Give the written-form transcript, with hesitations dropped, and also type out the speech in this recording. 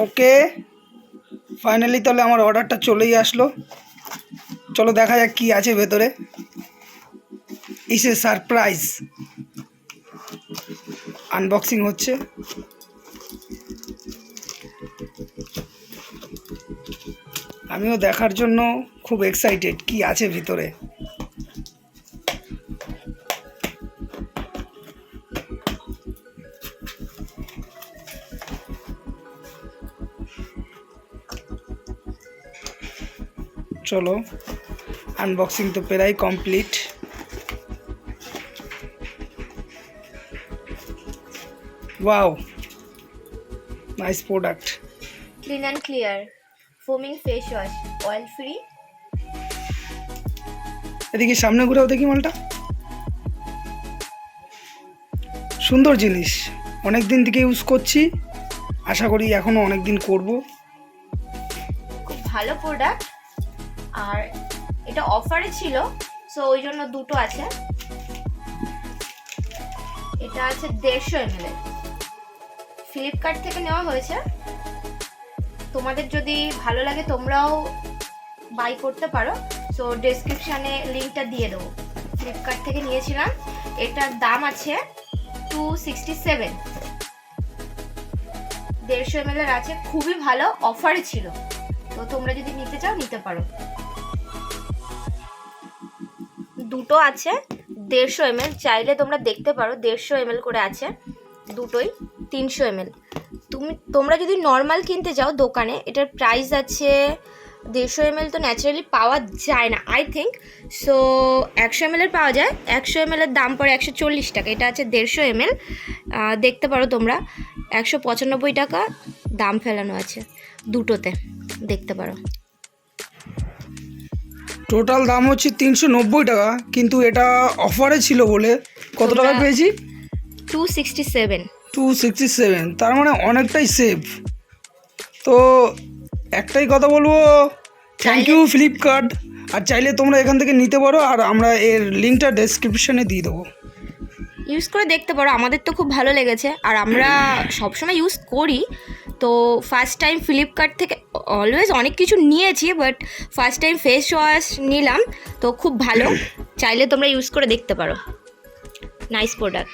ওকে, finally তাহলে আমার অর্ডারটা চলেই আসলো। চলো দেখা যাক কি আছে ভেতরে। ইস এ সারপ্রাইজ। আনবক্সিং হচ্ছে। আমিও দেখার জন্য খুব এক্সাইটেড কি আছে ভিতরে। চলো, আনবক্সিং তো প্রায় complete. Wow, nice product. Clean and clear ফোমিং face wash, oil free. এদিকে সামনে ঘুরেও দেখি মালটা। সুন্দর জিনিস, অনেক দিন থেকে ইউজ করছি, আশা করি এখনো অনেক দিন করব। খুব ভালো প্রোডাক্ট, আর এটা অফারে ছিল, সো ওই জন্য দুটো আছে। এটা আছে 150 ml, ফ্লিপকার্ট থেকে নেওয়া হয়েছে। তোমাদের যদি ভালো লাগে তোমরাও বাই করতে পারো, সো ডেসক্রিপশানে লিঙ্কটা দিয়ে দেবো। ফ্লিপকার্ট থেকে নিয়েছিলাম। এটার দাম আছে 267, 150 ml আছে, খুবই ভালো, অফারে ছিল। তো তোমরা যদি নিতে চাও নিতে পারো। দুটো আছে 150 ml, চাইলে তোমরা দেখতে পারো 150 ml করে আছে, দুটোই 300 ml। তোমরা যদি নর্মাল কিনতে যাও দোকানে, এটার প্রাইস আছে 150 ml তো ন্যাচারালি পাওয়া যায় না আই থিঙ্ক, সো 100 ml এর পাওয়া যায়। 100 ml এর দাম পড়ে 140 টাকা। এটা আছে 150 ml, দেখতে পারো তোমরা 195 টাকা দাম ফেলানো আছে দুটোতে, দেখতে পারো। টোটাল দাম হচ্ছে 390 টাকা, কিন্তু এটা অফারে ছিল বলে কত টাকা পেয়েছি? 267। 267, তার মানে অনেকটাই সেভ। তো একটাই কথা বলবো, থ্যাংক ইউ ফ্লিপকার্ট। আর চাইলে তোমরা এখান থেকে নিতে পারো, আর আমরা এর লিঙ্কটা ডেসক্রিপশনে দিয়ে দেবো। ইউজ করে দেখতে পারো, আমাদের তো খুব ভালো লেগেছে, আর আমরা সবসময় ইউজ করি। তো ফার্স্ট টাইম ফ্লিপকার্ট থেকে অলওয়েজ অনেক কিছু নিয়েছি, but first time face wash নিলাম, তো খুব ভালো। চাইলে তোমরা ইউজ করে দেখতে পারো, নাইস প্রোডাক্ট।